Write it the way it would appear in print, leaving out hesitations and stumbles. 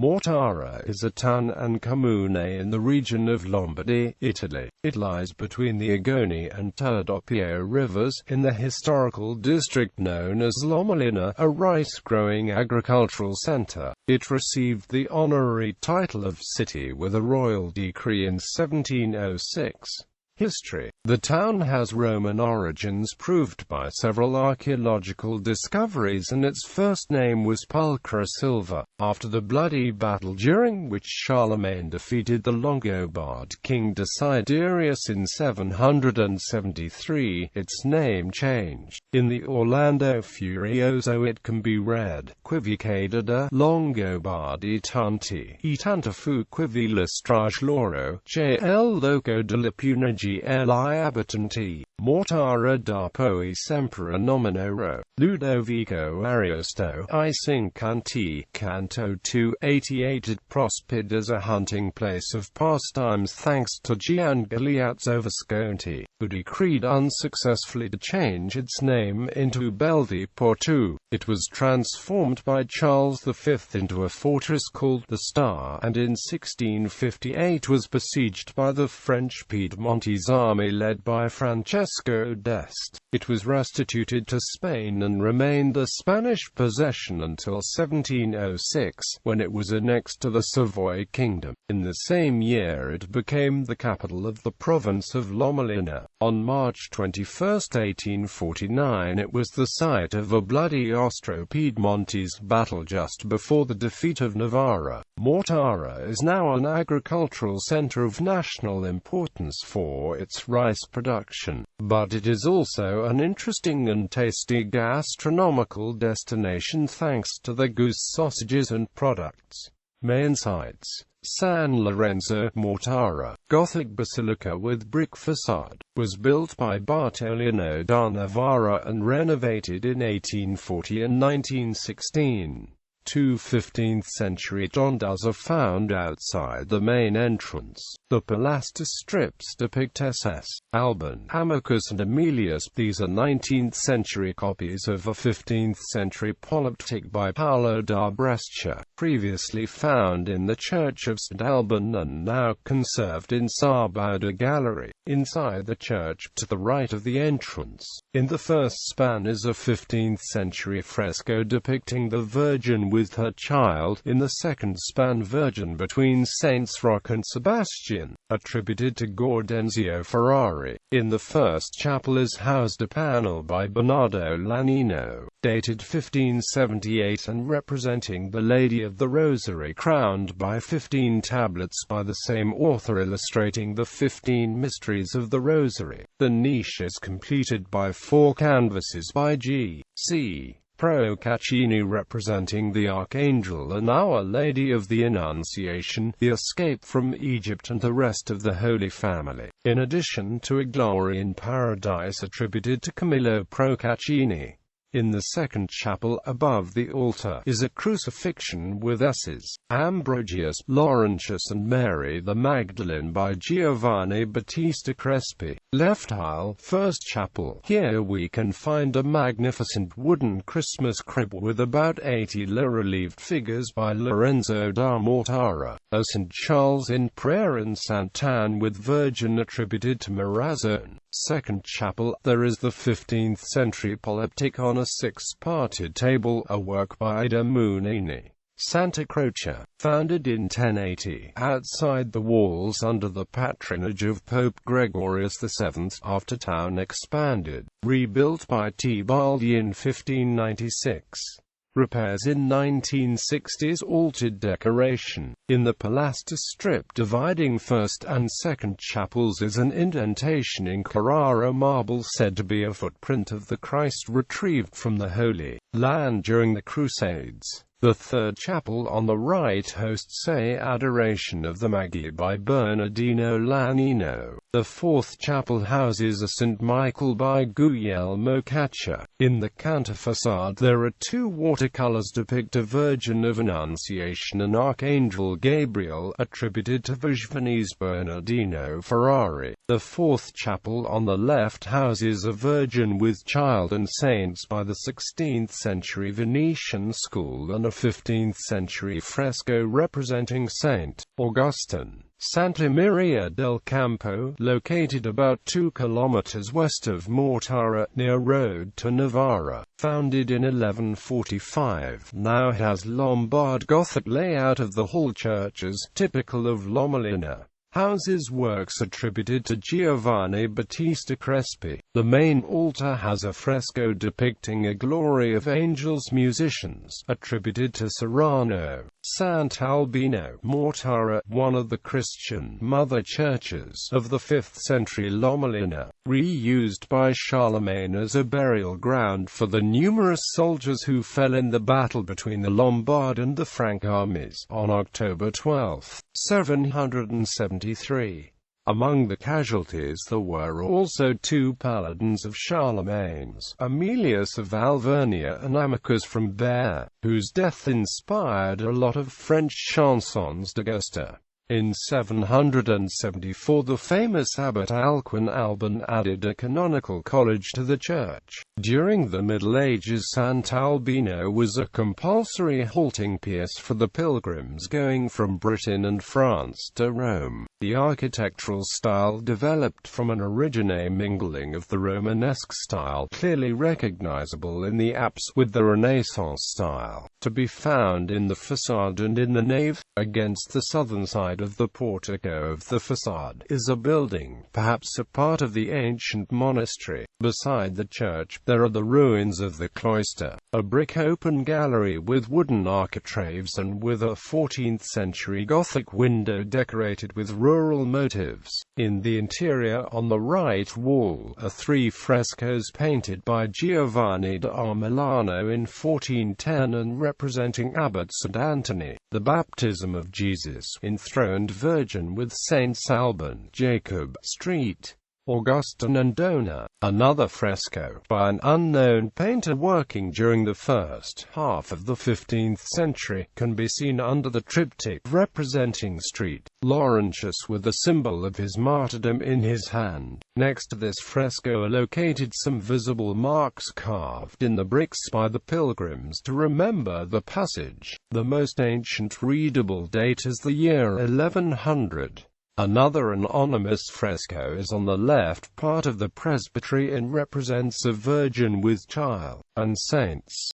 Mortara is a town and comune in the region of Lombardy, Italy. It lies between the Agogna and Terdoppio rivers, in the historical district known as Lomellina, a rice-growing agricultural center. It received the honorary title of city with a royal decree in 1706. History. The town has Roman origins proved by several archaeological discoveries, and its first name was Pulchra Silva, after the bloody battle during which Charlemagne defeated the Lombardy king Desiderius in 773. Its name changed. In the Orlando Furioso it can be read, Quivicada da Longobardi tanti, e tanta fu quivi la strage loro, che el loco della punagi gli abitanti, Mortara da poi sempre nominoro, Ludovico Ariosto I Cinquanti, Canto 288. It prospered as a hunting place of pastimes thanks to Gian Galeazzo Visconti, who decreed unsuccessfully to change its name into Belvi Porto. It was transformed by Charles V into a fortress called the Star, and in 1658 was besieged by the French Piedmontese army led by Francesco d'Este. It was restituted to Spain and remained a Spanish possession until 1706, when it was annexed to the Savoy Kingdom. In the same year it became the capital of the province of Lomellina. On March 21, 1849 it was the site of a bloody Austro-Piedmontese battle just before the defeat of Navarra. Mortara is now an agricultural center of national importance for its rice production, but it is also an interesting and tasty gastronomical destination thanks to the goose sausages and products. Main sites: San Lorenzo, Mortara, Gothic basilica with brick facade, was built by Bartolino da Navarra and renovated in 1840 and 1916. Two 15th-century rondas are found outside the main entrance. The pilaster strips depict SS, Alban, Amicus and Aemilius. These are 19th-century copies of a 15th-century polyptych by Paolo da Brescia, previously found in the Church of St. Alban and now conserved in Sabauda Gallery, inside the church, to the right of the entrance. In the first span is a 15th-century fresco depicting the Virgin with her child, in the second span Virgin between Saints Roch and Sebastian, attributed to Gaudenzio Ferrari. In the first chapel is housed a panel by Bernardo Lanino, dated 1578 and representing the Lady of the Rosary crowned by 15 tablets by the same author illustrating the 15 mysteries of the Rosary. The niche is completed by 4 canvases by G.C. Procaccini representing the Archangel and Our Lady of the Annunciation, the escape from Egypt and the rest of the Holy Family, in addition to a Glory in Paradise attributed to Camillo Procaccini. In the second chapel, above the altar, is a crucifixion with S's, Ambrosius, Laurentius and Mary the Magdalene by Giovanni Battista Crespi. Left aisle, first chapel. Here we can find a magnificent wooden Christmas crib with about 80 relieved figures by Lorenzo da Mortara, a St. Charles in Prayer and Sant'Anne with Virgin attributed to Marazzone. Second chapel, there is the 15th-century polyptych on a 6-parted table, a work by da Munini. Santa Croce, founded in 1080, outside the walls under the patronage of Pope Gregorius VII, after town expanded, rebuilt by Tibaldi in 1596. Repairs in 1960s altered decoration. In the pilaster strip dividing first and second chapels is an indentation in Carrara marble said to be a footprint of the Christ retrieved from the Holy Land during the Crusades. The third chapel on the right hosts a Adoration of the Magi by Bernardino Lanino. The fourth chapel houses a St. Michael by Guglielmo Caccia. In the counterfacade there are 2 watercolors depict a Virgin of Annunciation and Archangel Gabriel, attributed to Venezianese Bernardino Ferrari. The fourth chapel on the left houses a Virgin with Child and Saints by the 16th-century Venetian school and a 15th-century fresco representing Saint Augustine. Santa Maria del Campo, located about 2 kilometers west of Mortara, near road to Novara, founded in 1145, now has Lombard Gothic layout of the hall churches, typical of Lomellina. Houses works attributed to Giovanni Battista Crespi. The main altar has a fresco depicting a glory of angels musicians, attributed to Serrano. Sant'Albino, Mortara, one of the Christian mother churches of the 5th century Lomellina, reused by Charlemagne as a burial ground for the numerous soldiers who fell in the battle between the Lombard and the Frank armies, on October 12, 773. Among the casualties there were also 2 paladins of Charlemagne's, Emilius of Alvernia and Amicus from Bere, whose death inspired a lot of French chansons d'Augusta. In 774 the famous abbot Alcuin Alban added a canonical college to the church. During the Middle Ages Sant'Albino was a compulsory halting place for the pilgrims going from Britain and France to Rome. The architectural style developed from an origine mingling of the Romanesque style, clearly recognizable in the apse, with the Renaissance style, to be found in the facade and in the nave. Against the southern side of the portico of the facade is a building, perhaps a part of the ancient monastery. Beside the church, there are the ruins of the cloister, a brick open gallery with wooden architraves and with a 14th-century Gothic window decorated with rural motifs. In the interior, on the right wall, are 3 frescoes painted by Giovanni da Armellano in 1410 and representing Abbot St. Anthony, the baptism of Jesus, enthroned Virgin with Saints Alban, Jacob, Street, Augustine and Dona. Another fresco, by an unknown painter working during the first half of the 15th century, can be seen under the triptych representing St. Laurentius with the symbol of his martyrdom in his hand. Next to this fresco are located some visible marks carved in the bricks by the pilgrims to remember the passage. The most ancient readable date is the year 1100. Another anonymous fresco is on the left part of the presbytery and represents a Virgin with Child, and saints.